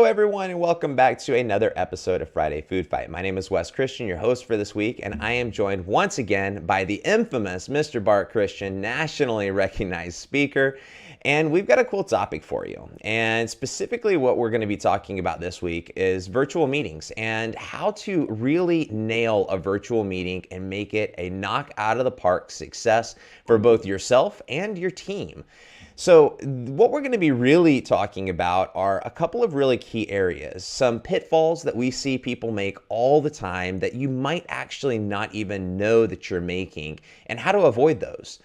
everyone, and welcome back to another episode of Friday Food Fight. My name is Bart Christian, your host for this week, and I am joined once again by the infamous Mr. Bart Christian, nationally recognized speaker. And we've got a cool topic for you. And specifically what we're going to be talking about this week is virtual meetings and how to really nail a virtual meeting and make it a knock out of the park success for both yourself and your team. So what we're going to be really talking about are a couple of really key areas, some pitfalls that we see people make all the time that you might actually not even know that you're making, and how to avoid those.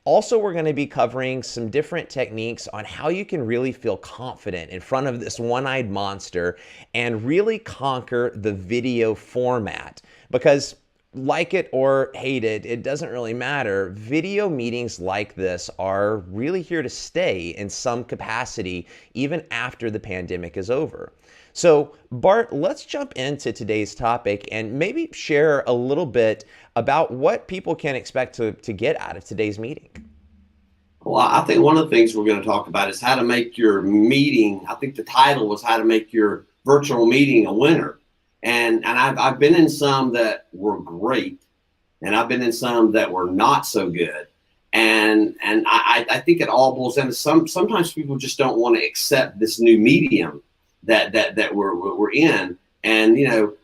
Also, we're going to be covering some different techniques on how you can really feel confident in front of this one-eyed monster and really conquer the video format, because like it or hate it, it doesn't really matter. Video meetings like this are really here to stay in some capacity, even after the pandemic is over. So Bart, let's jump into today's topic and maybe share a little bit about what people can expect to get out of today's meeting. Well, I think one of the things we're going to talk about is how to make your meeting. I think the title was how to make your virtual meeting a winner. And I've been in some that were great, and I've been in some that were not so good. And I think it all boils down to sometimes people just don't want to accept this new medium that we're in. And, you know,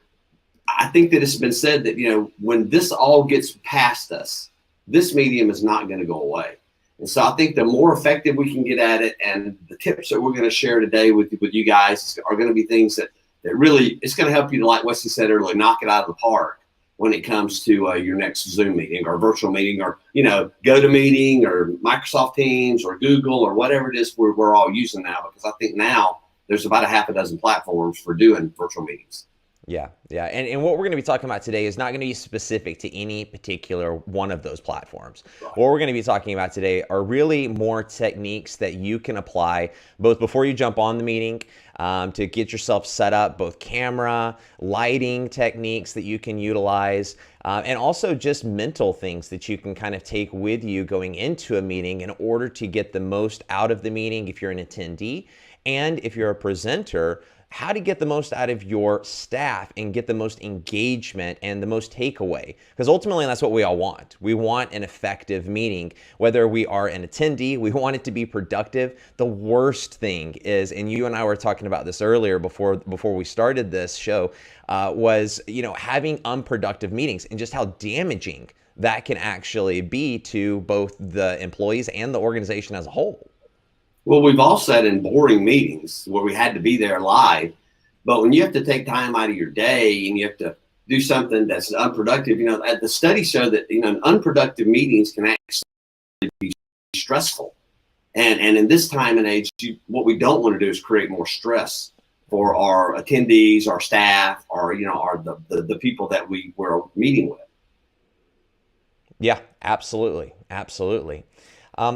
I think that it's been said that, you know, when this all gets past us, this medium is not going to go away. And so I think the more effective we can get at it, and the tips that we're going to share today with you guys are going to be things that really, it's going to help you to, like Wesley said earlier, knock it out of the park when it comes to your next Zoom meeting or virtual meeting, or, you know, GoToMeeting or Microsoft Teams or Google or whatever it is we're all using now, because I think now there's about a half a dozen platforms for doing virtual meetings. Yeah. And what we're going to be talking about today is not going to be specific to any particular one of those platforms. Right. What we're going to be talking about today are really more techniques that you can apply both before you jump on the meeting, to get yourself set up, both camera, lighting techniques that you can utilize, and also just mental things that you can kind of take with you going into a meeting in order to get the most out of the meeting if you're an attendee, and if you're a presenter, how to get the most out of your staff and get the most engagement and the most takeaway. Because ultimately, that's what we all want. We want an effective meeting. Whether we are an attendee, we want it to be productive. The worst thing is, and you and I were talking about this earlier before we started this show, was, you know, having unproductive meetings and just how damaging that can actually be to both the employees and the organization as a whole. Well, we've all sat in boring meetings where we had to be there live, but when you have to take time out of your day and you have to do something that's unproductive, you know, the studies show that, you know, unproductive meetings can actually be stressful. And in this time and age, what we don't want to do is create more stress for our attendees, our staff, or, you know, the people that we're meeting with. Yeah, absolutely.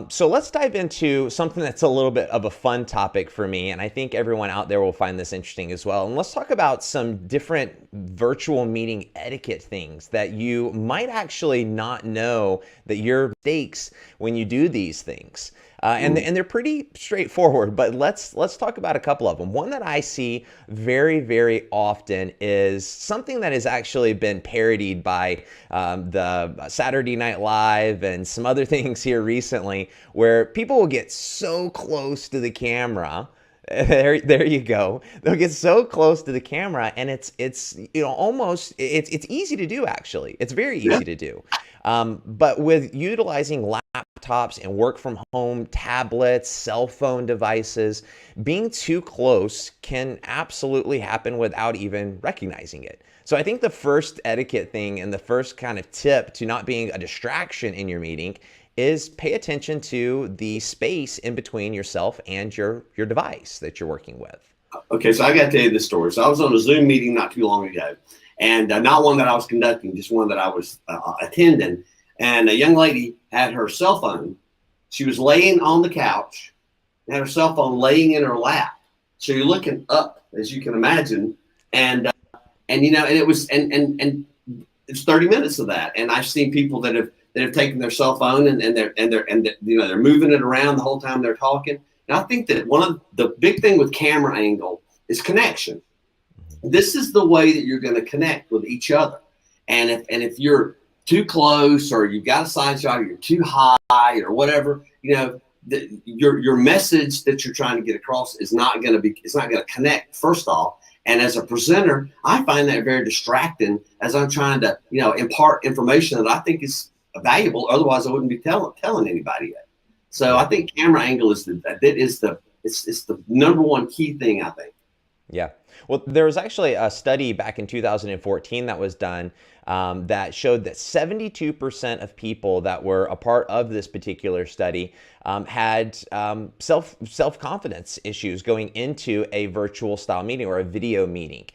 So let's dive into something that's a little bit of a fun topic for me, and I think everyone out there will find this interesting as well. And let's talk about some different virtual meeting etiquette things that you might actually not know that you're mistakes when you do these things. And they're pretty straightforward, but let's talk about a couple of them. One that I see very, very often is something that has actually been parodied by the Saturday Night Live and some other things here recently, where people will get so close to the camera. There you go. They'll get so close to the camera, and it's you know, almost it's easy to do, actually. It's very easy to do. But with utilizing laptops and work from home tablets, cell phone devices, being too close can absolutely happen without even recognizing it. So I think the first etiquette thing and the first kind of tip to not being a distraction in your meeting is pay attention to the space in between yourself and your device that you're working with. Okay, so I got to tell you this story. So I was on a Zoom meeting not too long ago, and not one that I was conducting, just one that I was attending. And a young lady had her cell phone. She was laying on the couch, and had her cell phone laying in her lap. So you're looking up, as you can imagine, and you know, and it was and it's 30 minutes of that. And I've seen people that have taken their cell phone and they're moving it around the whole time they're talking. And I think that one of the big thing with camera angle is connection. This is the way that you're going to connect with each other. And if you're too close, or you've got a side shot, or you're too high, or whatever, your message that you're trying to get across is not going to connect, first off. And as a presenter, I find that very distracting as I'm trying to, impart information that I think is valuable. Otherwise, I wouldn't be telling anybody that. So I think camera angle is the number one key thing, I think. Yeah. Well, there was actually a study back in 2014 that was done that showed that 72% of people that were a part of this particular study had self-confidence issues going into a virtual style meeting or a video meeting.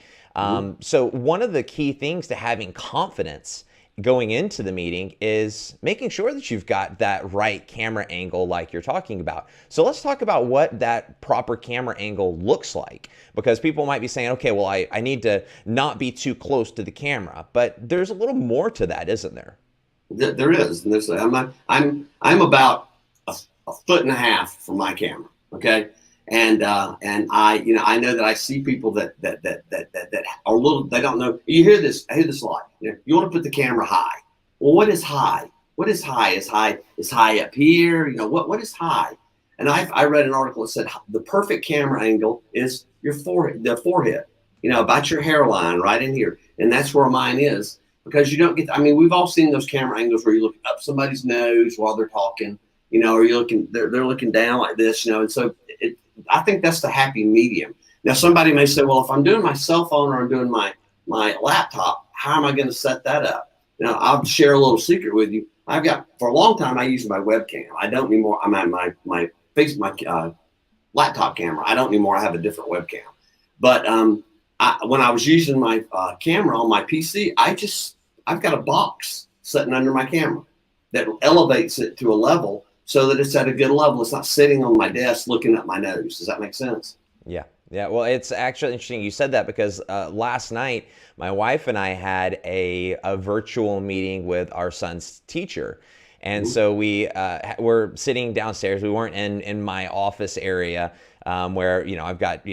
So one of the key things to having confidence going into the meeting is making sure that you've got that right camera angle like you're talking about. So let's talk about what that proper camera angle looks like, because people might be saying, okay, well, I need to not be too close to the camera, but there's a little more to that, isn't there? There is. And I'm about a foot and a half from my camera. Okay. And I know that I see people that are a little, they don't know. I hear this a lot. You want to put the camera high. Well, what is high? What is high? Is high up here? What is high? And I read an article that said the perfect camera angle is your forehead, about your hairline right in here. And that's where mine is, because you don't get, we've all seen those camera angles where you look up somebody's nose while they're talking, or they're looking down like this, and so I think that's the happy medium. Now, somebody may say, well, if I'm doing my cell phone or I'm doing my laptop, how am I going to set that up? I'll share a little secret with you. For a long time, I used my webcam. I don't anymore. I'm at my laptop camera. I don't anymore. I have a different webcam. But when I was using my camera on my PC, I've got a box sitting under my camera that elevates it to a level so that it's at a good level. It's not sitting on my desk looking at my nose. Does that make sense? Yeah. Yeah. Well, it's actually interesting you said that, because last night my wife and I had a virtual meeting with our son's teacher. And so we were sitting downstairs. We weren't in my office area where, I've got,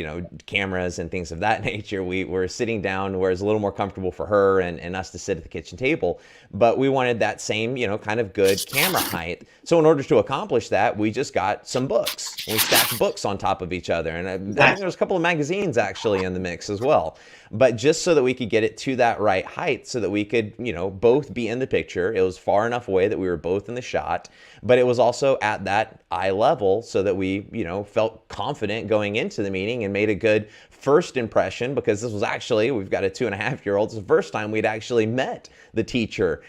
cameras and things of that nature. We were sitting down where it's a little more comfortable for her and us to sit at the kitchen table. But we wanted that same, kind of good camera height. So in order to accomplish that, we just got some books. We stacked books on top of each other. And I think there was a couple of magazines actually in the mix as well. But just so that we could get it to that right height so that we could, both be in the picture. It was far enough away that we were both in the shot, but it was also at that eye level so that we, felt confident going into the meeting and made a good first impression, because this was actually, we've got a 2.5-year-old. It's the first time we'd actually met the teacher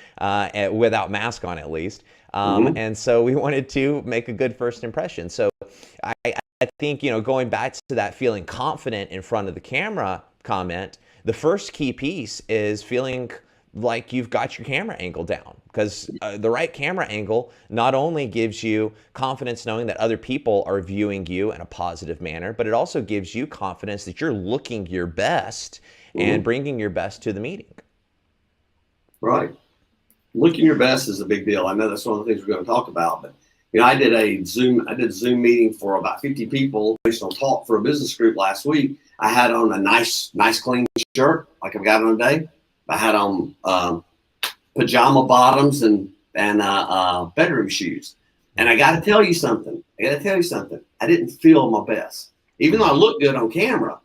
without mask on, at least. And so we wanted to make a good first impression. So I think, going back to that feeling confident in front of the camera comment, the first key piece is feeling like you've got your camera angle down, because the right camera angle not only gives you confidence knowing that other people are viewing you in a positive manner, but it also gives you confidence that you're looking your best and bringing your best to the meeting. Right. Looking your best is a big deal. I know that's one of the things we're going to talk about, but I did a Zoom meeting for about 50 people, motivational talk for a business group last week. I had on a nice clean shirt like I've got on today. I had on pajama bottoms and bedroom shoes. And I got to tell you something. I didn't feel my best, even though I looked good on camera.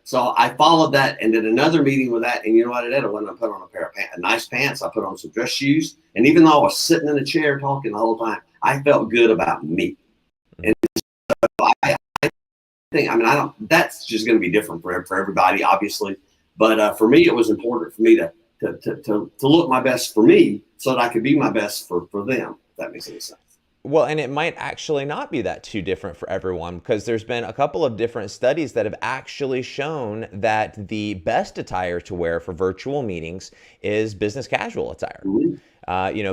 So I followed that and did another meeting with that. And you know what I did? I went and put on a pair of nice pants. I put on some dress shoes. And even though I was sitting in a chair talking the whole time, I felt good about me. And so I think, that's just going to be different for everybody, obviously. But for me, it was important for me to look my best for me so that I could be my best for them, if that makes any sense. Well, and it might actually not be that too different for everyone, because there's been a couple of different studies that have actually shown that the best attire to wear for virtual meetings is business casual attire.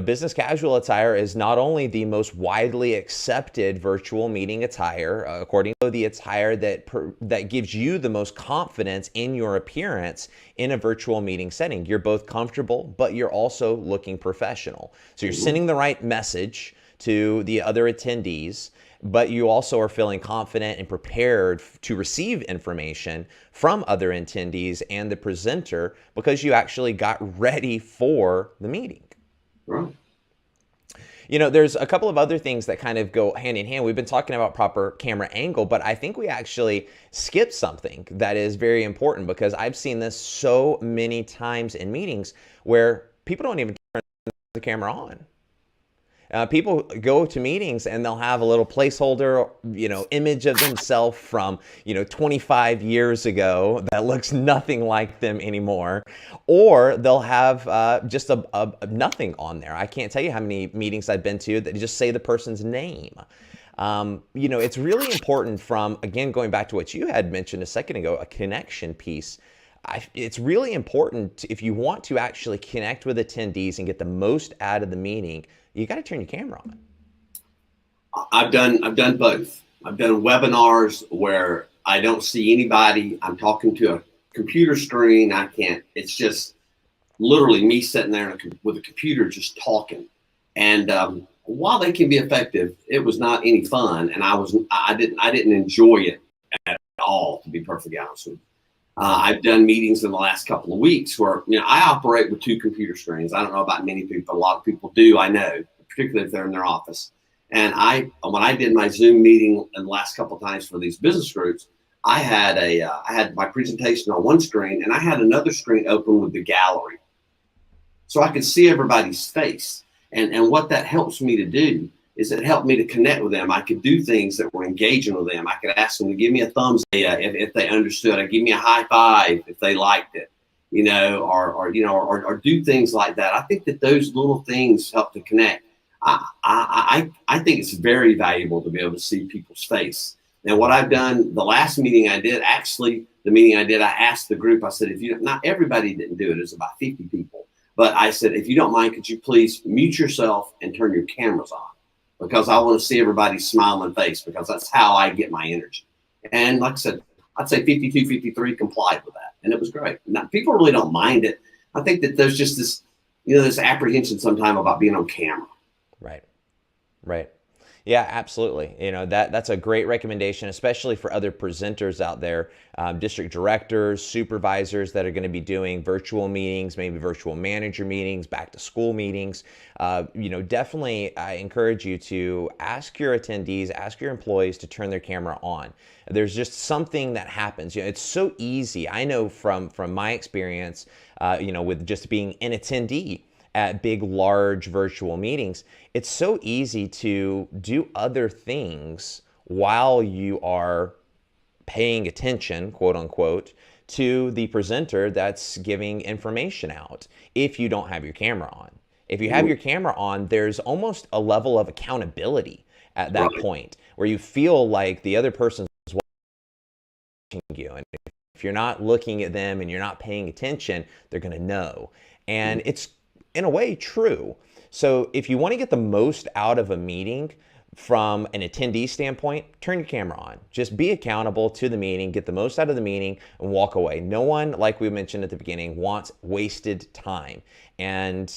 Business casual attire is not only the most widely accepted virtual meeting attire, according to the attire that gives you the most confidence in your appearance in a virtual meeting setting. You're both comfortable, but you're also looking professional. So you're sending the right message to the other attendees, but you also are feeling confident and prepared to receive information from other attendees and the presenter because you actually got ready for the meeting. Right. You know, there's a couple of other things that kind of go hand in hand. We've been talking about proper camera angle, but I think we actually skipped something that is very important, because I've seen this so many times in meetings where people don't even turn the camera on. People go to meetings and they'll have a little placeholder, image of themselves from, 25 years ago that looks nothing like them anymore. Or they'll have just a nothing on there. I can't tell you how many meetings I've been to that just say the person's name. It's really important again, going back to what you had mentioned a second ago, a connection piece. It's really important if you want to actually connect with attendees and get the most out of the meeting. You got to turn your camera on. I've done both. I've done webinars where I don't see anybody. I'm talking to a computer screen. It's just literally me sitting there with a computer just talking. And while they can be effective, it was not any fun, and I didn't enjoy it at all, to be perfectly honest with you. I've done meetings in the last couple of weeks where, I operate with 2 computer screens. I don't know about many people. A lot of people do, I know, particularly if they're in their office. And when I did my Zoom meeting in the last couple of times for these business groups, I had my presentation on one screen and I had another screen open with the gallery. So I could see everybody's face. And what that helps me to do is it helped me to connect with them. I could do things that were engaging with them. I could ask them to give me a thumbs up if they understood, or give me a high five if they liked it, or do things like that. I think that those little things help to connect. I think it's very valuable to be able to see people's face. And what I've done, the last meeting I did, I asked the group, I said, not everybody didn't do it. It was about 50 people. But I said, if you don't mind, could you please mute yourself and turn your cameras on? Because I want to see everybody's smiling face, because that's how I get my energy. And like I said, I'd say 52, 53 complied with that. And it was great. Now, people really don't mind it. I think that there's just this apprehension sometimes about being on camera. Right. Yeah, absolutely. That's a great recommendation, especially for other presenters out there, district directors, supervisors that are going to be doing virtual meetings, maybe virtual manager meetings, back to school meetings. Definitely I encourage you to ask your attendees, ask your employees to turn their camera on. There's just something that happens. It's so easy. I know from my experience, with just being an attendee at big, large virtual meetings, it's so easy to do other things while you are paying attention, quote unquote, to the presenter that's giving information out if you don't have your camera on. If you have your camera on, there's almost a level of accountability at that point where you feel like the other person's watching you. And if you're not looking at them and you're not paying attention, they're going to know. And it's in a way true. So if you want to get the most out of a meeting from an attendee standpoint, turn your camera on. Just be accountable to the meeting, get the most out of the meeting, and walk away. No one, like we mentioned at the beginning, wants wasted time. And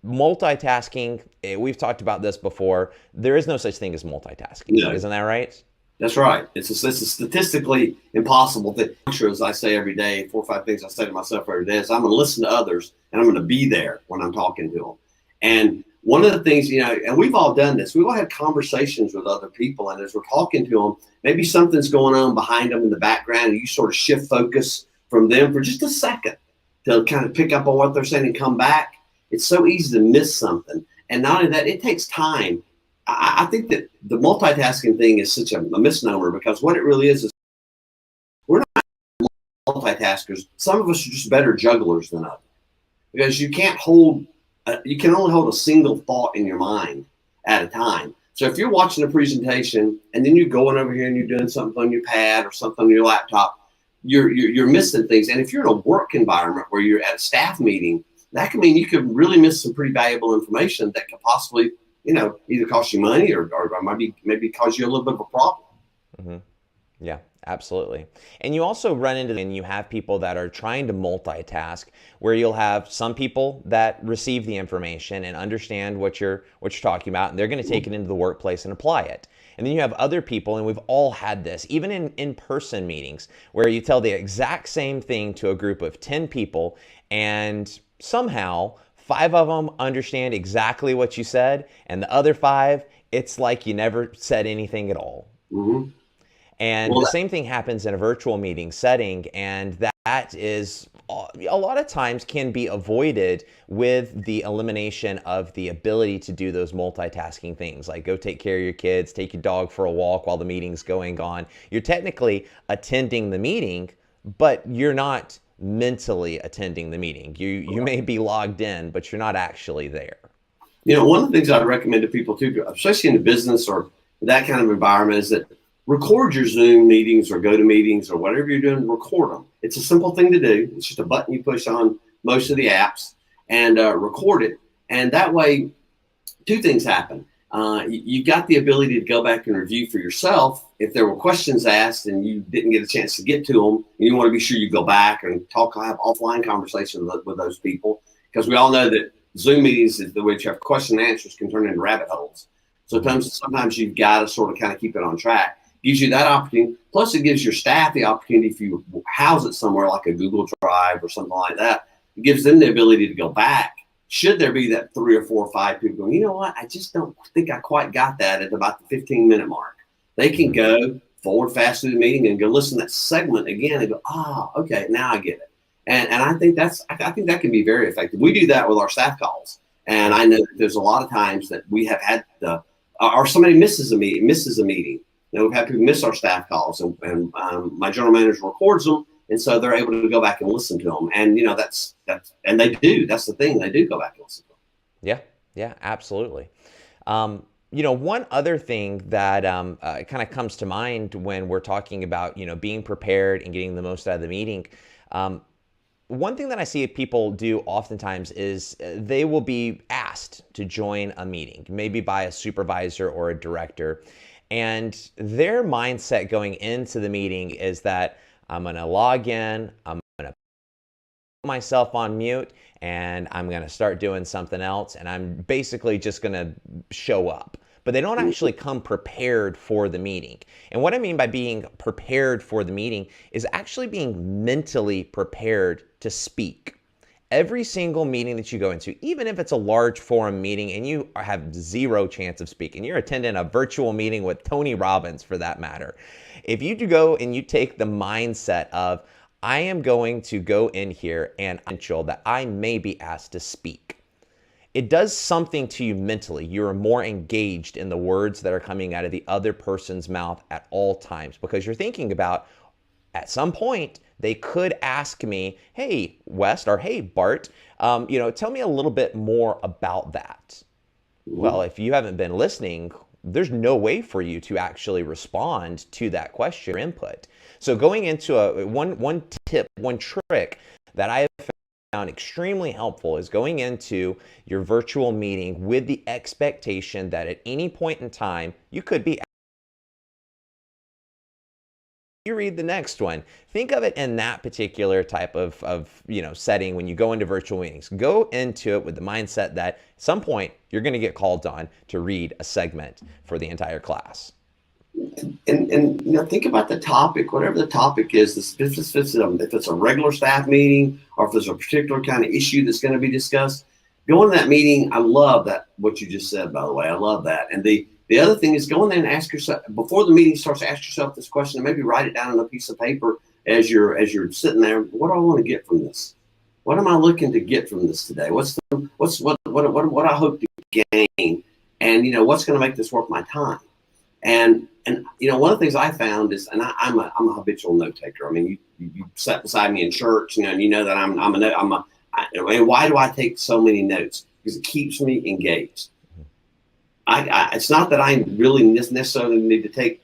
multitasking, we've talked about this before, there is no such thing as multitasking. No. Isn't that right? That's right. It's a statistically impossible thing. As I say every day, 4 or 5 things I say to myself every day is I'm going to listen to others and I'm going to be there when I'm talking to them. And one of the things, and we've all done this, we've all had conversations with other people, and as we're talking to them, maybe something's going on behind them in the background, and you sort of shift focus from them for just a second to kind of pick up on what they're saying and come back. It's so easy to miss something. And not only that, it takes time. I think that the multitasking thing is such a misnomer, because what it really is we're not multitaskers. Some of us are just better jugglers than others, because you can only hold a single thought in your mind at a time. So if you're watching a presentation and then you're going over here and you're doing something on your pad or something on your laptop, you're missing things. And if you're in a work environment where you're at a staff meeting, that can mean you could really miss some pretty valuable information that could possibly, either cost you money or maybe cause you a little bit of a problem. Mm-hmm. Yeah, absolutely. And you also run into, and you have people that are trying to multitask, where you'll have some people that receive the information and understand what you're talking about, and they're going to take it into the workplace and apply it. And then you have other people, and we've all had this, even in in-person meetings, where you tell the exact same thing to a group of 10 people, and somehow 5 of them understand exactly what you said, and the other 5, it's like you never said anything at all. Mm-hmm. And Well, the same thing happens in a virtual meeting setting, and that is a lot of times can be avoided with the elimination of the ability to do those multitasking things, like go take care of your kids, take your dog for a walk while the meeting's going on. You're technically attending the meeting, but you're not mentally attending the meeting. You may be logged in, but you're not actually there. one of the things I recommend to people too, especially in the business or that kind of environment, is that record your Zoom meetings or GoToMeetings or whatever you're doing. Record them. It's a simple thing to do. It's just a button you push on most of the apps and record it. And that way, 2 things happen. You've got the ability to go back and review for yourself if there were questions asked and you didn't get a chance to get to them. And you want to be sure you go back and have offline conversations with those people, because we all know that Zoom meetings, which have question and answers, can turn into rabbit holes. So sometimes you've got to sort of kind of keep it on track. Gives you that opportunity. Plus, it gives your staff the opportunity, if you house it somewhere like a Google Drive or something like that, it gives them the ability to go back. Should there be that 3 or 4 or 5 people going, you know what, I just don't think I quite got that at about the 15-minute mark. They can go forward fast through the meeting and go listen to that segment again and go, okay, now I get it. And I think that can be very effective. We do that with our staff calls. And I know that there's a lot of times that we have had or somebody misses a meeting. We've had people miss our staff calls, and my general manager records them, and so they're able to go back and listen to them. And that's and they do. That's the thing; they do go back and listen to them. Yeah, absolutely. One other thing that kind of comes to mind when we're talking about being prepared and getting the most out of the meeting. One thing that I see people do oftentimes is they will be asked to join a meeting, maybe by a supervisor or a director. And their mindset going into the meeting is that I'm going to log in, I'm going to put myself on mute, and I'm going to start doing something else, and I'm basically just going to show up. But they don't actually come prepared for the meeting. And what I mean by being prepared for the meeting is actually being mentally prepared to speak. Every single meeting that you go into, even if it's a large forum meeting and you have 0 chance of speaking, you're attending a virtual meeting with Tony Robbins for that matter. If you go and you take the mindset of, I am going to go in here and ensure that I may be asked to speak, it does something to you mentally. You're more engaged in the words that are coming out of the other person's mouth at all times, because you're thinking about, at some point, they could ask me, hey, West, or hey, Bart, tell me a little bit more about that. Well, if you haven't been listening, there's no way for you to actually respond to that question or input. So going into one tip, one trick that I have found extremely helpful is going into your virtual meeting with the expectation that at any point in time, you could be. You read the next one. Think of it in that particular type of setting when you go into virtual meetings. Go into it with the mindset that at some point you're going to get called on to read a segment for the entire class. And think about the topic, whatever the topic is. If it's a regular staff meeting or if there's a particular kind of issue that's going to be discussed, go into that meeting. I love that, what you just said, by the way. I love that. And the other thing is, go in there and ask yourself, before the meeting starts, ask yourself this question, and maybe write it down on a piece of paper as you're sitting there. What do I want to get from this? What am I looking to get from this today? What I hope to gain, and what's going to make this worth my time? And one of the things I found is, and I'm a habitual note taker. I mean, you sat beside me in church, and you know that and why do I take so many notes? Because it keeps me engaged. It's not that I really necessarily need to take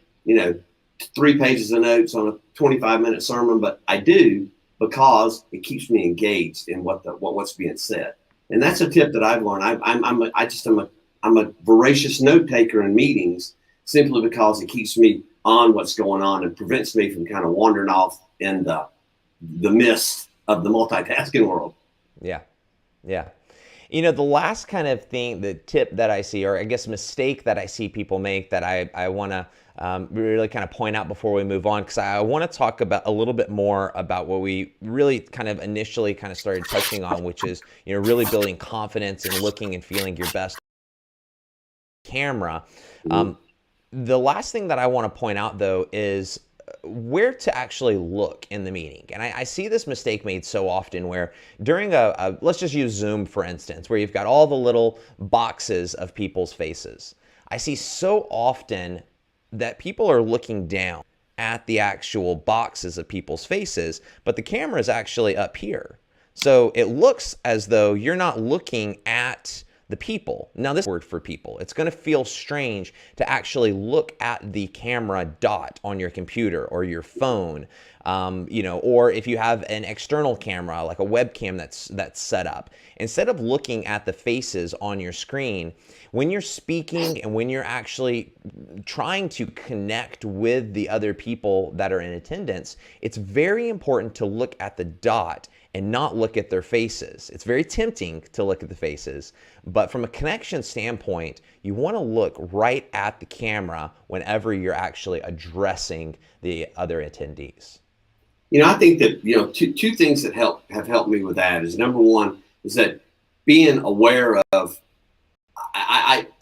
3 pages of notes on a 25-minute sermon, but I do, because it keeps me engaged in what's being said. And that's a tip that I've learned. I'm a voracious note taker in meetings, simply because it keeps me on what's going on and prevents me from kind of wandering off in the mist of the multitasking world. Yeah. The last kind of thing, the tip that I see, or I guess mistake that I see people make that I want to really kind of point out before we move on, because I want to talk about a little bit more about what we really kind of initially kind of started touching on, which is, really building confidence and looking and feeling your best camera. Mhm. Um, the last thing that I want to point out, though, is where to actually look in the meeting. And I see this mistake made so often where during let's just use Zoom, for instance, where you've got all the little boxes of people's faces. I see so often that people are looking down at the actual boxes of people's faces, but the camera is actually up here. So it looks as though you're not looking at the people. Now, this word for people, it's going to feel strange to actually look at the camera dot on your computer or your phone, or if you have an external camera like a webcam that's set up. Instead of looking at the faces on your screen, when you're speaking and when you're actually trying to connect with the other people that are in attendance, it's very important to look at the dot and not look at their faces. It's very tempting to look at the faces, but from a connection standpoint, you want to look right at the camera whenever you're actually addressing the other attendees. I think that two things that have helped me with that is, number one is that being aware of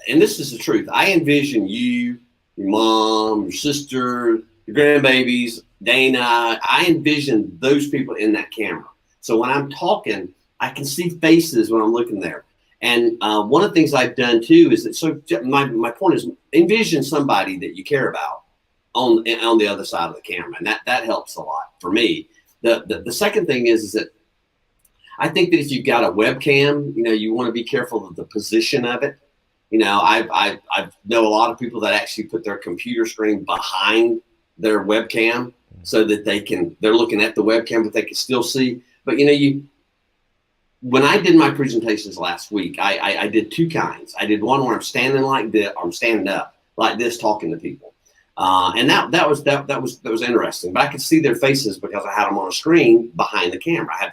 and this is the truth. I envision you, your mom, your sister, your grandbabies, Dana. I envision those people in that camera. So when I'm talking, I can see faces when I'm looking there. And one of the things I've done too is that, so my point is, envision somebody that you care about on the other side of the camera, and that helps a lot for me. The second thing is that I think that if you've got a webcam, you want to be careful of the position of it. I know a lot of people that actually put their computer screen behind their webcam so that they're looking at the webcam, but they can still see. But when I did my presentations last week, I did two kinds. I did one where I'm standing like this, or I'm standing up like this, talking to people, and that was interesting. But I could see their faces because I had them on a screen behind the camera. I had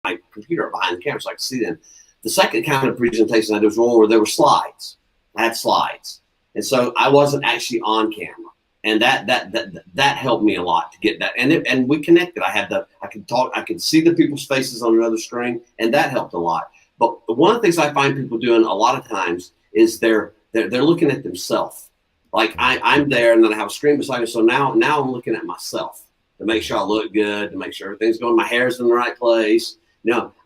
my computer behind the camera, so I could see them. The second kind of presentation I did was one where there were slides. I had slides, and so I wasn't actually on camera, and that helped me a lot to get that. And we connected. I could talk. I could see the people's faces on another screen, and that helped a lot. But one of the things I find people doing a lot of times is they're looking at themselves. Like I'm there, and then I have a screen beside me. So now I'm looking at myself to make sure I look good, to make sure everything's going. My hair's in the right place.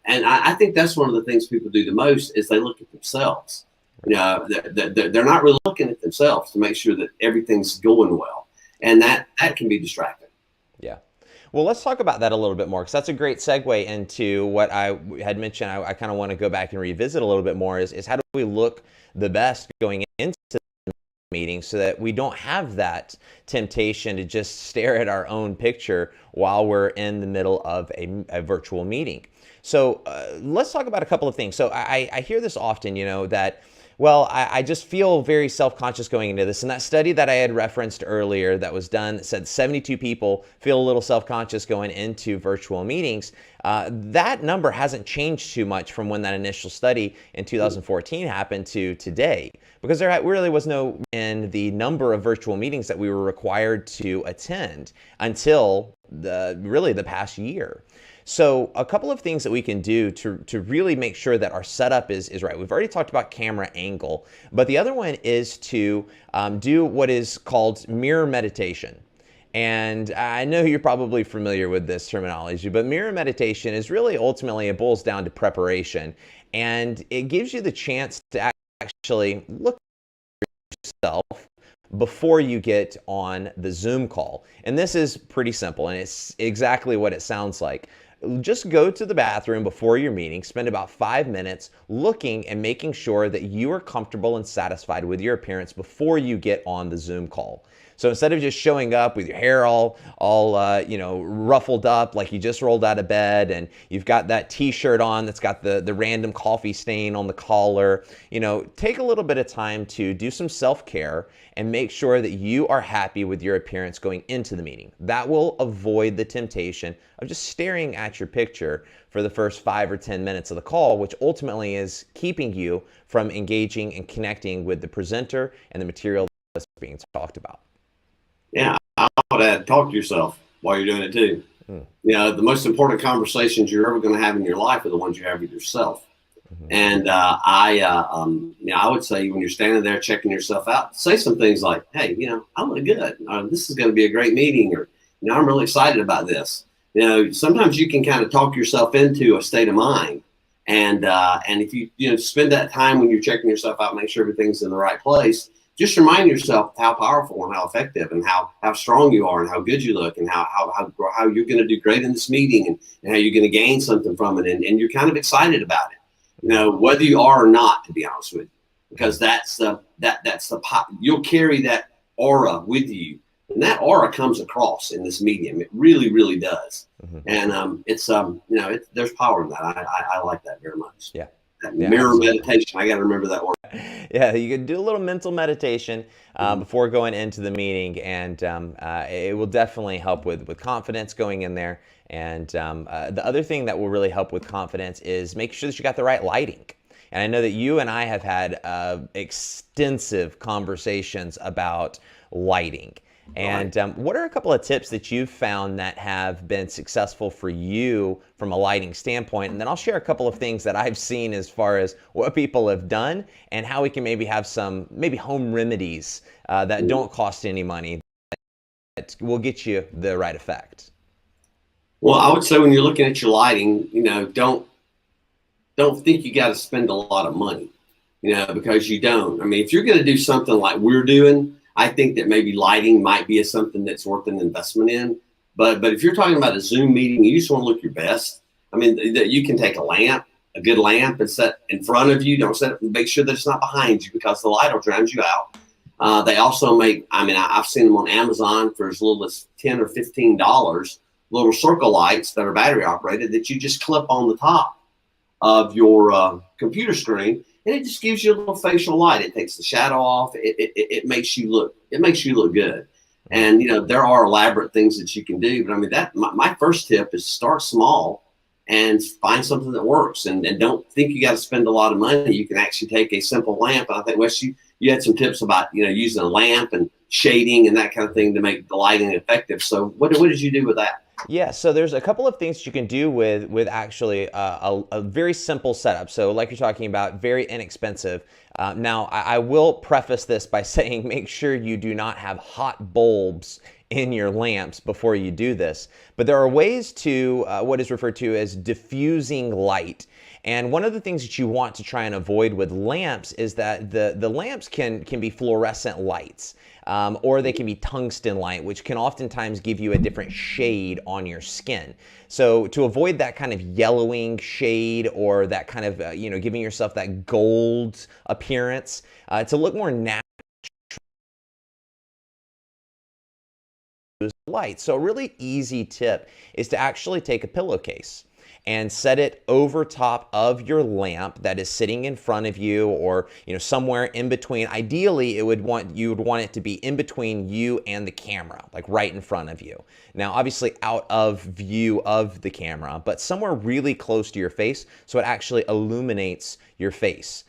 And I think that's one of the things people do the most is they look at themselves. They're not really looking at themselves to make sure that everything's going well, and that can be distracting. Yeah. Well, let's talk about that a little bit more, because that's a great segue into what I had mentioned. I kind of want to go back and revisit a little bit more is how do we look the best going into the meeting so that we don't have that temptation to just stare at our own picture while we're in the middle of a virtual meeting. So let's talk about a couple of things. So I hear this often, that, well, I just feel very self-conscious going into this. And that study that I had referenced earlier that was done that said 72 people feel a little self-conscious going into virtual meetings. That number hasn't changed too much from when that initial study in 2014 happened to today, because there really was no in the number of virtual meetings that we were required to attend until the past year. So a couple of things that we can do to really make sure that our setup is right. We've already talked about camera angle, but the other one is to do what is called mirror meditation. And I know you're probably familiar with this terminology, but mirror meditation is really ultimately, it boils down to preparation. And it gives you the chance to actually look at yourself before you get on the Zoom call. And this is pretty simple, and it's exactly what it sounds like. Just go to the bathroom before your meeting, spend about 5 minutes looking and making sure that you are comfortable and satisfied with your appearance before you get on the Zoom call. So instead of just showing up with your hair all ruffled up like you just rolled out of bed, and you've got that t-shirt on that's got the random coffee stain on the collar, take a little bit of time to do some self-care and make sure that you are happy with your appearance going into the meeting. That will avoid the temptation of just staring at your picture for the first 5 or 10 minutes of the call, which ultimately is keeping you from engaging and connecting with the presenter and the material that's being talked about. Yeah, I would add, talk to yourself while you're doing it too. The most important conversations you're ever going to have in your life are the ones you have with yourself. And I would say when you're standing there checking yourself out, say some things like, "Hey, I look good. This is going to be a great meeting," or "I'm really excited about this." Sometimes you can kind of talk yourself into a state of mind, and if you spend that time when you're checking yourself out, make sure everything's in the right place. Just remind yourself how powerful and how effective and how strong you are and how good you look and how you're going to do great in this meeting and how you're going to gain something from it, and you're kind of excited about it. Whether you are or not, to be honest with you, because that's the you'll carry that aura with you, and that aura comes across in this medium. It really, really does. And there's power in that. I like that very much. Yeah. Mirror meditation. I got to remember that word. Yeah, you can do a little mental meditation before going into the meeting, and it will definitely help with confidence going in there. And the other thing that will really help with confidence is make sure that you got the right lighting. And I know that you and I have had extensive conversations about lighting. And what are a couple of tips that you've found that have been successful for you from a lighting standpoint? And then I'll share a couple of things that I've seen as far as what people have done and how we can maybe have some home remedies that don't cost any money that will get you the right effect. Well, I would say when you're looking at your lighting, don't think you got to spend a lot of money, because you don't. I mean, if you're going to do something like we're doing, I think that maybe lighting might be something that's worth an investment in. But if you're talking about a Zoom meeting, you just want to look your best. I mean, you can take a good lamp, and set in front of you. Don't set it. Make sure that it's not behind you because the light will drown you out. They also make. I mean, I've seen them on Amazon for as little as $10 or $15. Little circle lights that are battery operated that you just clip on the top of your computer screen, and it just gives you a little facial light. It takes the shadow off. It makes you look. It makes you look good. And there are elaborate things that you can do. But I mean, my first tip is start small and find something that works. And don't think you got to spend a lot of money. You can actually take a simple lamp. And I think Wes, you had some tips about using a lamp and shading and that kind of thing to make the lighting effective. So what did you do with that? Yeah, so there's a couple of things you can do with actually a very simple setup. So like you're talking about, very inexpensive. Now, I will preface this by saying make sure you do not have hot bulbs in your lamps before you do this. But there are ways to what is referred to as diffusing light. And one of the things that you want to try and avoid with lamps is that the lamps can be fluorescent lights, or they can be tungsten light, which can oftentimes give you a different shade on your skin. So to avoid that kind of yellowing shade or that kind of, giving yourself that gold appearance, to look more natural light. So a really easy tip is to actually take a pillowcase and set it over top of your lamp that is sitting in front of you, or somewhere in between. Ideally, you would want it to be in between you and the camera, like right in front of you. Now, obviously out of view of the camera, but somewhere really close to your face so it actually illuminates your face.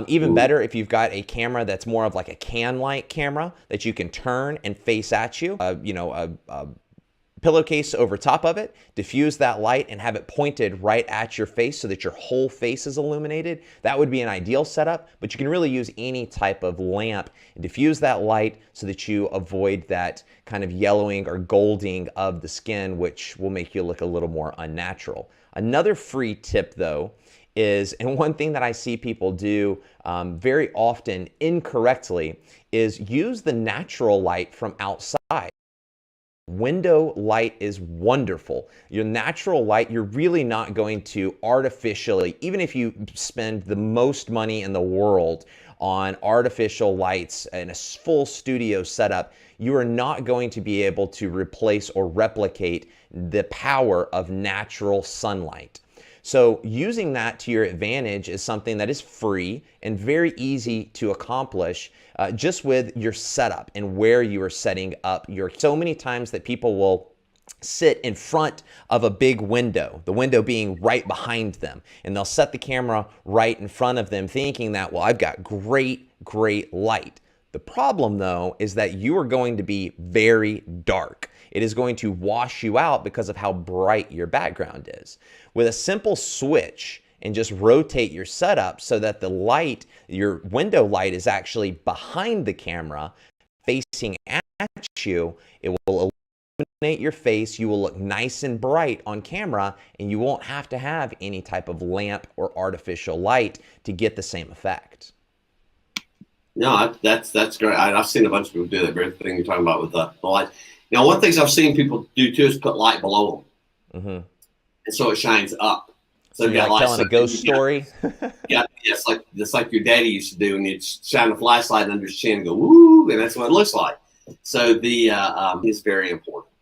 Even better if you've got a camera that's more of like a can light camera that you can turn and face at you. A pillowcase over top of it, diffuse that light and have it pointed right at your face so that your whole face is illuminated. That would be an ideal setup, but you can really use any type of lamp and diffuse that light so that you avoid that kind of yellowing or golding of the skin, which will make you look a little more unnatural. Another free tip though is, and one thing that I see people do very often incorrectly, is use the natural light from outside. Window light is wonderful. Your natural light, you're really not going to artificially, even if you spend the most money in the world on artificial lights and a full studio setup, you are not going to be able to replace or replicate the power of natural sunlight. So using that to your advantage is something that is free and very easy to accomplish just with your setup and where you are setting up your. So many times that people will sit in front of a big window, the window being right behind them, and they'll set the camera right in front of them thinking that, well, I've got great light. The problem though is that you are going to be very dark. It is going to wash you out because of how bright your background is. With a simple switch and just rotate your setup so that the light, your window light, is actually behind the camera facing at you, it will illuminate your face. You will look nice and bright on camera, and you won't have to have any type of lamp or artificial light to get the same effect. No, that's great. I've seen a bunch of people do that very thing you're talking about with the light. You know, one of the things I've seen people do too is put light below them, and so it shines up. So you're like telling a ghost story. Yeah, it's like your daddy used to do, and you'd shine a flashlight under his chin and go woo, and that's what it looks like. So the is very important.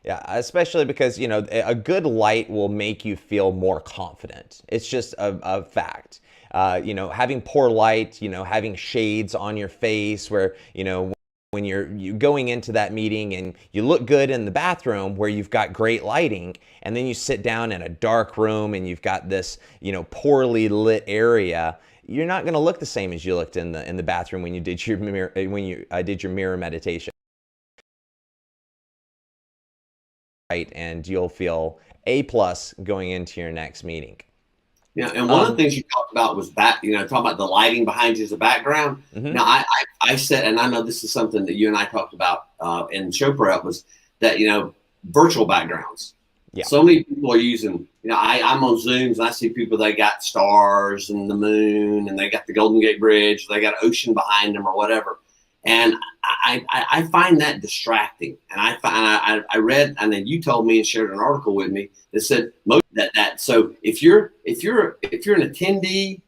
Yeah, especially because, you know, a good light will make you feel more confident. It's just a fact. You know, having poor light, you know, having shades on your face where, you know, when you're going into that meeting and you look good in the bathroom where you've got great lighting, and then you sit down in a dark room and you've got this, you know, poorly lit area, you're not going to look the same as you looked in the bathroom when you did your mirror meditation. And you'll feel A+ going into your next meeting. Yeah, and one of the things you talked about was that, you know, talking about the lighting behind you as a background. Now, I said, and I know this is something that you and I talked about in show prep, was that, you know, virtual backgrounds. Yeah. So many people are using, you know, I'm on Zooms and I see people, they got stars and the moon and they got the Golden Gate Bridge, they got ocean behind them or whatever. And I find that distracting. And I read, and then you told me and shared an article with me that said that so if you're an attendee,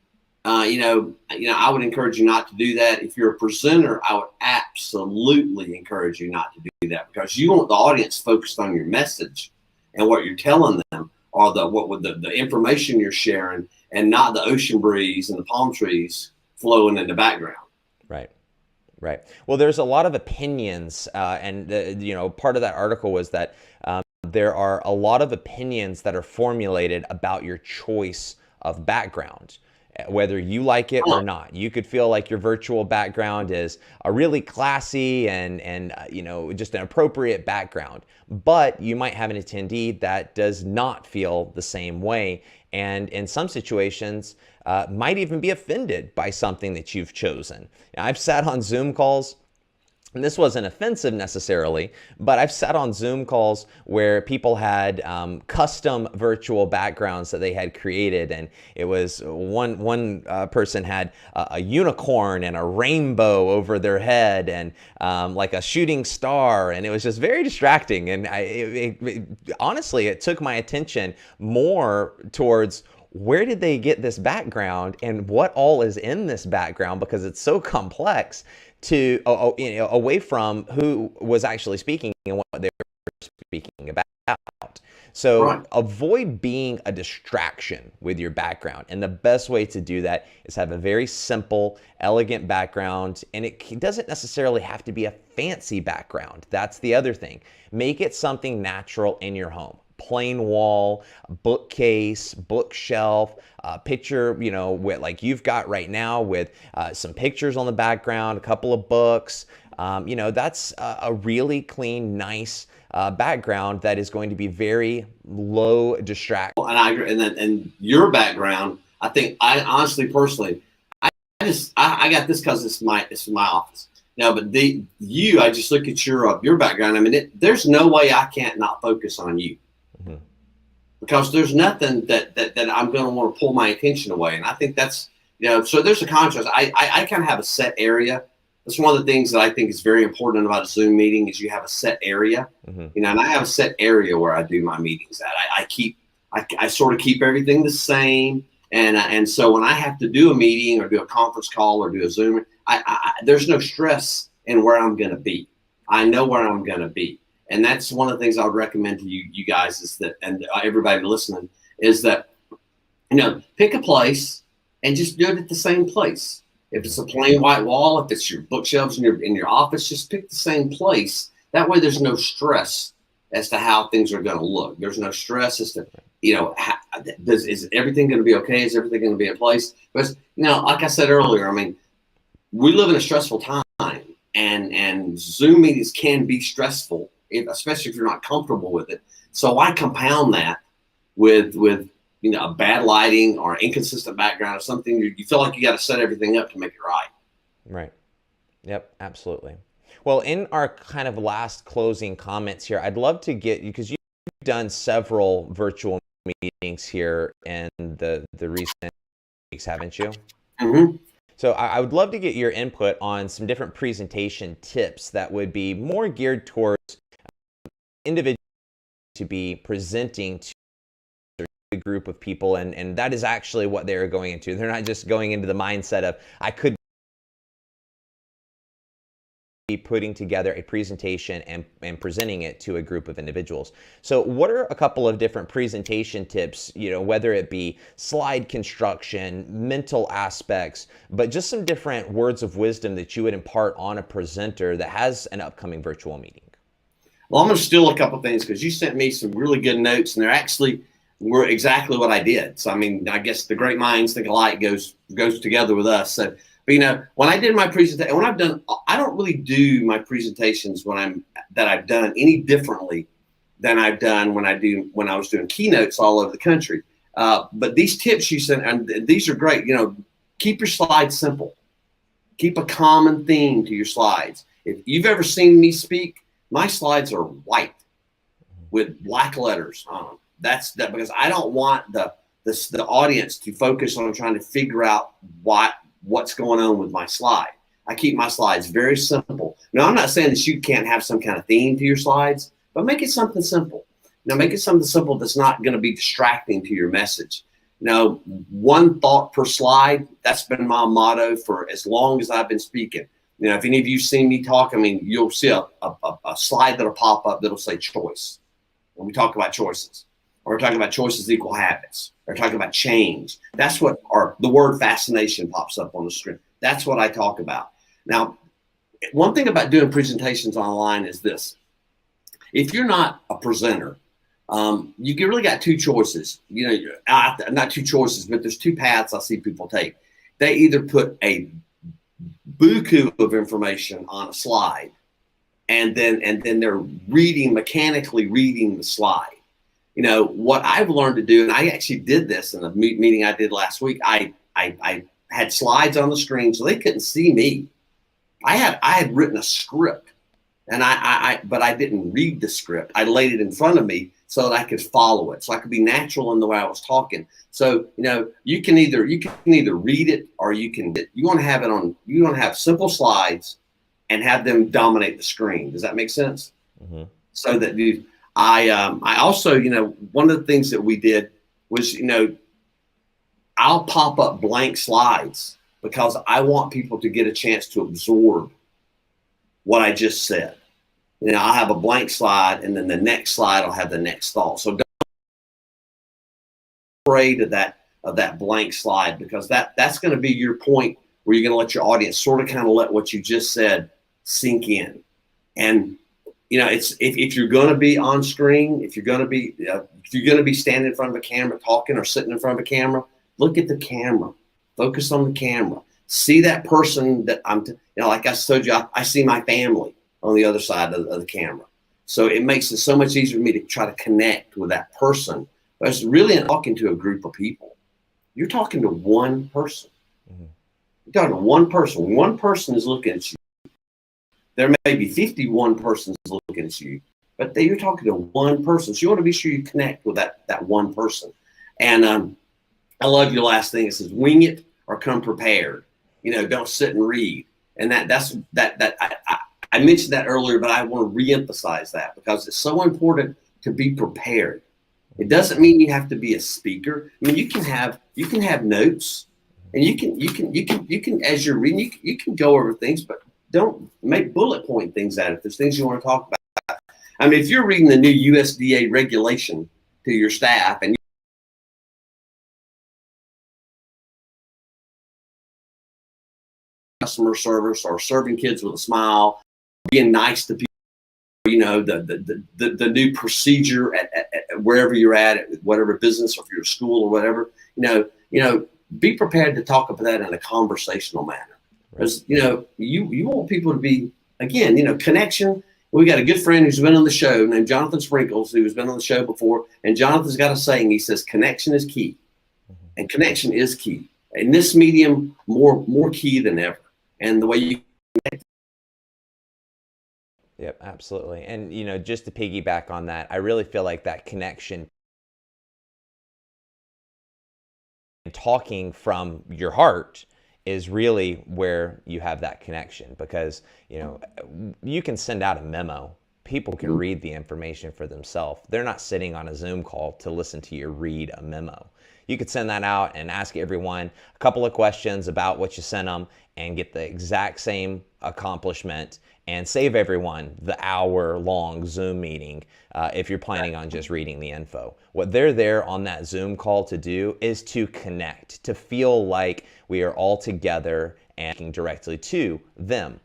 you know, I would encourage you not to do that. If you're a presenter, I would absolutely encourage you not to do that, because you want the audience focused on your message and what you're telling them, or the information you're sharing, and not the ocean breeze and the palm trees flowing in the background. Right. Right. Well, there's a lot of opinions, and you know, part of that article was that there are a lot of opinions that are formulated about your choice of background, whether you like it or not. You could feel like your virtual background is a really classy and you know, just an appropriate background, but you might have an attendee that does not feel the same way, and in some situations might even be offended by something that you've chosen. I've sat on Zoom calls, and this wasn't offensive necessarily, but I've sat on Zoom calls where people had custom virtual backgrounds that they had created, and it was one person had a unicorn and a rainbow over their head, and like a shooting star, and it was just very distracting. And honestly, it took my attention more towards, where did they get this background and what all is in this background, because it's so complex, to you know, away from who was actually speaking and what they were speaking about. So avoid being a distraction with your background. And the best way to do that is have a very simple, elegant background. And it doesn't necessarily have to be a fancy background. That's the other thing. Make it something natural in your home. Plain wall, bookcase, bookshelf, picture, you know, with, like you've got right now, with some pictures on the background, a couple of books. You know, that's a really clean, nice background that is going to be very low distraction. And I agree. And your background, I think, I honestly, personally, I got this because it's my office. No, but I just look at your background. I mean, there's no way I can't not focus on you. Because there's nothing that I'm going to want to pull my attention away. And I think that's, you know, so there's a contrast. I kind of have a set area. That's one of the things that I think is very important about a Zoom meeting, is you have a set area, you know, and I have a set area where I do my meetings at. I sort of keep everything the same. And so when I have to do a meeting or do a conference call or do a Zoom, there's no stress in where I'm going to be. I know where I'm going to be. And that's one of the things I would recommend to you guys is that, and everybody listening, is that, pick a place and just do it at the same place. If it's a plain white wall, if it's your bookshelves in your office, just pick the same place. That way there's no stress as to how things are going to look. There's no stress as to, is everything going to be okay? Is everything going to be in place? Because, like I said earlier, I mean, we live in a stressful time, and Zoom meetings can be stressful, especially if you're not comfortable with it. So why compound that with a bad lighting or inconsistent background or something? You feel like you got to set everything up to make it right. Right. Yep, absolutely. Well, in our kind of last closing comments here, I'd love to get you, because you've done several virtual meetings here in the recent weeks, haven't you? Mm-hmm. So I would love to get your input on some different presentation tips that would be more geared towards individuals to be presenting to a group of people, and that is actually what they're going into. They're not just going into the mindset of, I could be putting together a presentation and presenting it to a group of individuals. So what are a couple of different presentation tips, whether it be slide construction, mental aspects, but just some different words of wisdom that you would impart on a presenter that has an upcoming virtual meeting? Well, I'm going to steal a couple things because you sent me some really good notes, and they're actually were exactly what I did. So, I mean, I guess the great minds think alike goes together with us. So, but when I did my presentation, I don't really do my presentations that I've done any differently than I've done when I was doing keynotes all over the country. But these tips you sent, and these are great. Keep your slides simple. Keep a common theme to your slides. If you've ever seen me speak, my slides are white with black letters on them. That's because I don't want the audience to focus on trying to figure out what's going on with my slide. I keep my slides very simple. Now, I'm not saying that you can't have some kind of theme to your slides, but make it something simple. Make it something simple that's not going to be distracting to your message. One thought per slide, that's been my motto for as long as I've been speaking. If any of you seen me talk, you'll see a slide that'll pop up that'll say choice. When we talk about choices, or we're talking about choices equal habits, or talking about change. That's what the word fascination pops up on the screen. That's what I talk about. Now, one thing about doing presentations online is this. If you're not a presenter, you really got two choices. Not two choices, but there's two paths I see people take. They either put a buku of information on a slide, and then they're mechanically reading the slide. What I've learned to do, and I actually did this in a meeting I did last week. I had slides on the screen so they couldn't see me. I had written a script, and but I didn't read the script. I laid it in front of me so that I could follow it, so I could be natural in the way I was talking. So you can either read it, or you want to have simple slides and have them dominate the screen. Does that make sense? Mm-hmm. So that I also, one of the things that we did was, I'll pop up blank slides because I want people to get a chance to absorb what I just said. I'll have a blank slide, and then the next slide will have the next thought. So don't be afraid of that blank slide, because that's going to be your point where you're going to let your audience sort of kind of let what you just said sink in. And it's if you're going to be on screen, if you're going to be standing in front of a camera talking, or sitting in front of a camera, look at the camera, focus on the camera, see that person that like I told you, I see my family on the other side of the camera. So it makes it so much easier for me to try to connect with that person. But it's really talking to a group of people. You're talking to one person. Mm-hmm. You're talking to one person. One person is looking at you. There may be 51 persons looking at you, but you're talking to one person. So you want to be sure you connect with that one person. And I love your last thing. It says, wing it or come prepared. Don't sit and read. And I mentioned that earlier, but I want to reemphasize that because it's so important to be prepared. It doesn't mean you have to be a speaker. I mean, you can have notes, and you can as you're reading, you can go over things, but don't make bullet point things out. If there's things you want to talk about, I mean, if you're reading the new USDA regulation to your staff and customer service or serving kids with a smile, being nice to people, you know, the new procedure at wherever you're at whatever business, or if you're a school or whatever, you know, be prepared to talk about that in a conversational manner. Because, you know, you want people to be, again, you know, connection. We got a good friend who's been on the show named Jonathan Sprinkles, who's been on the show before. And Jonathan's got a saying. He says, connection is key. And connection is key. In this medium, more key than ever. And the way you connect. Yep, absolutely. And, you know, just to piggyback on that, I really feel like that connection, talking from your heart, is really where you have that connection, because, you know, you can send out a memo. People can read the information for themselves. They're not sitting on a Zoom call to listen to you read a memo. You could send that out and ask everyone a couple of questions about what you sent them and get the exact same accomplishment, and save everyone the hour-long Zoom meeting if you're planning on just reading the info. What they're there on that Zoom call to do is to connect, to feel like we are all together and talking directly to them.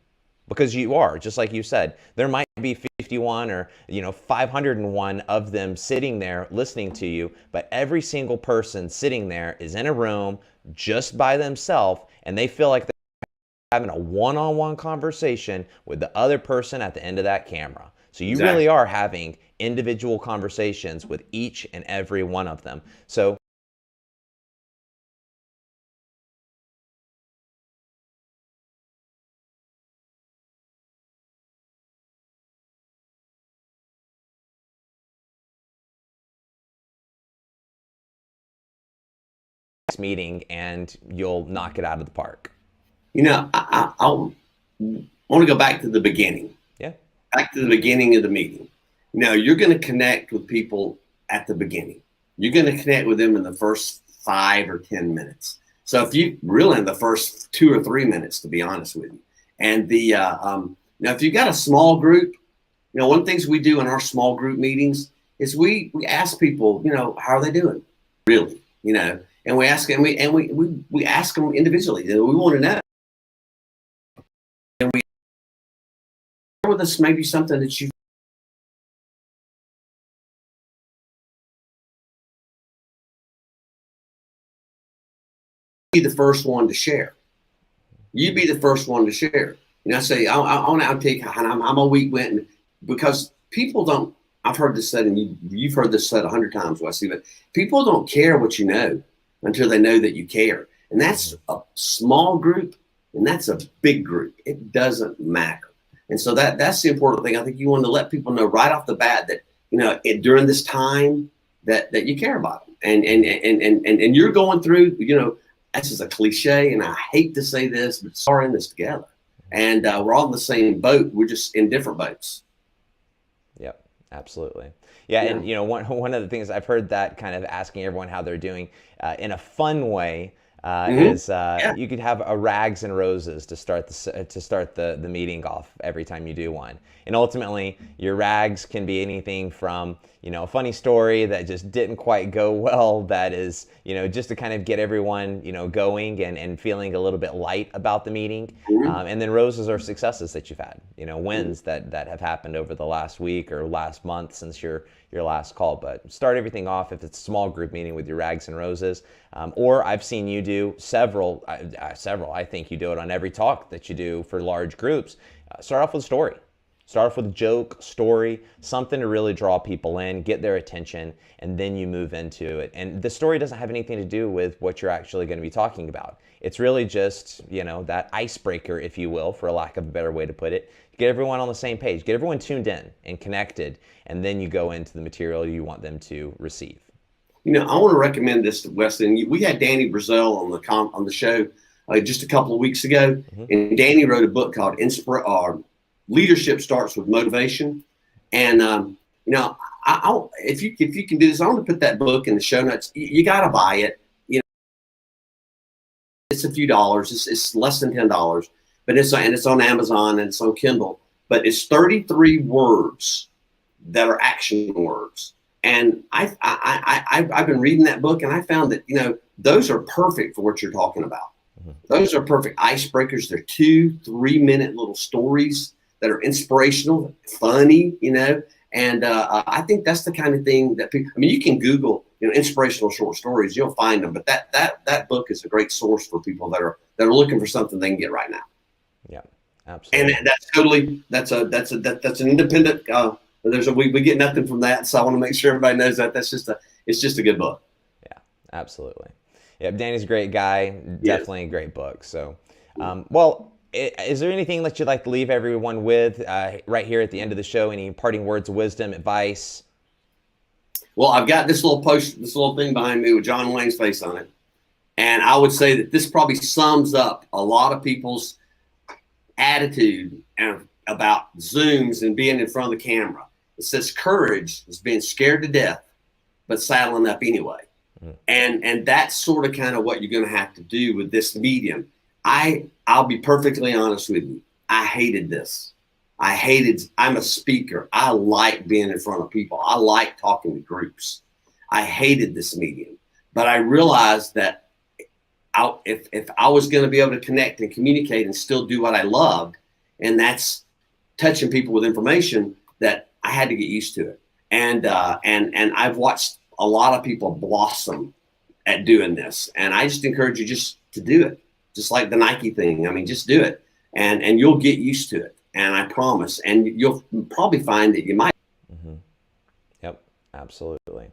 Because you are, just like you said, there might be 51 or, you know, 501 of them sitting there listening to you, but every single person sitting there is in a room just by themselves, and they feel like they're having a one-on-one conversation with the other person at the end of that camera. So you really are having individual conversations with each and every one of them. So meeting, and you'll knock it out of the park. You know, I want to go back to the beginning. Yeah. Back to the beginning of the meeting. Now, you're going to connect with people at the beginning. You're going to connect with them in the first 5 or 10 minutes. So if you really in the first 2 or 3 minutes, to be honest with you. And the now, if you've got a small group, you know, one of the things we do in our small group meetings is we ask people, you know, how are they doing? Really, you know, and we ask them, we ask them individually. We want to know. And we share with us maybe something that you be the first one to share. You be the first one to share. And I say, I want to take how a week went, and because people don't. I've heard this said, and you've heard this said 100 times, Wesley. But people don't care what you know until they know that you care, and that's a small group, and that's a big group. It doesn't matter, and so that's the important thing. I think you want to let people know right off the bat that, you know, during this time that you care about them, and you're going through, you know. This is a cliche, and I hate to say this, but we're in this together, and we're all in the same boat. We're just in different boats. Yep, absolutely. Yeah, and you know, one of the things I've heard, that kind of asking everyone how they're doing in a fun way is you could have a rags and roses to start the meeting off every time you do one. And ultimately, your rags can be anything from, you know, a funny story that just didn't quite go well, that is, you know, just to kind of get everyone, you know, going and feeling a little bit light about the meeting. And then roses are successes that you've had, you know, wins that have happened over the last week or last month since your last call. But start everything off, if it's a small group meeting, with your rags and roses. Or I've seen you do several, I think you do it on every talk that you do for large groups. Start off with a story. Start off with a joke, story, something to really draw people in, get their attention, and then you move into it. And the story doesn't have anything to do with what you're actually going to be talking about. It's really just, you know, that icebreaker, if you will, for a lack of a better way to put it. Get everyone on the same page, get everyone tuned in and connected, and then you go into the material you want them to receive. You know, I want to recommend this to Weston. We had Danny Brazell on the show just a couple of weeks ago, and Danny wrote a book called Leadership Starts with Motivation. And, you know, if you can do this, I want to put that book in the show notes. You got to buy it. You know, it's a few dollars. It's less than $10, but it's on Amazon and it's on Kindle. But it's 33 words that are action words. And I've been reading that book, and I found that, you know, those are perfect for what you're talking about. Those are perfect icebreakers. They're 2-3 minute little stories that are inspirational, funny, you know. And I think that's the kind of thing that people, I mean, you can Google, you know, inspirational short stories, you'll find them. But that book is a great source for people that are looking for something they can get right now. Yeah, absolutely. And that's totally, that's an independent, we get nothing from that. So I want to make sure everybody knows that it's just a good book. Yeah, absolutely. Yeah, Danny's a great guy. Definitely a great book. So, well, is there anything that you'd like to leave everyone with right here at the end of the show? Any parting words of wisdom, advice? Well, I've got this little post, this little thing behind me with John Wayne's face on it. And I would say that this probably sums up a lot of people's attitude about Zooms and being in front of the camera. It says courage is being scared to death, but saddling up anyway. And that's sort of kind of what you're going to have to do with this medium. I'll be perfectly honest with you. I hated this. I'm a speaker. I like being in front of people. I like talking to groups. I hated this medium, but I realized that if I was going to be able to connect and communicate and still do what I loved, and that's touching people with information, that I had to get used to it. And I've watched a lot of people blossom at doing this. And I just encourage you just to do it. Just like the Nike thing. I mean, just do it and you'll get used to it. And I promise. And you'll probably find that you might. Mm-hmm. Yep, absolutely.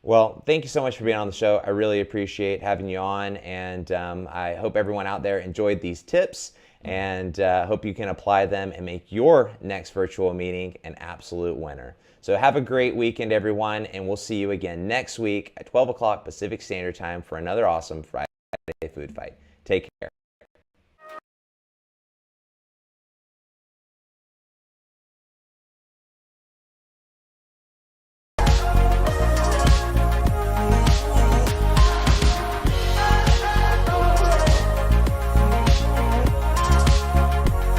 Well, thank you so much for being on the show. I really appreciate having you on. And I hope everyone out there enjoyed these tips, and hope you can apply them and make your next virtual meeting an absolute winner. So have a great weekend, everyone, and we'll see you again next week at 12 o'clock Pacific Standard Time for another awesome Friday Food Fight. Take care.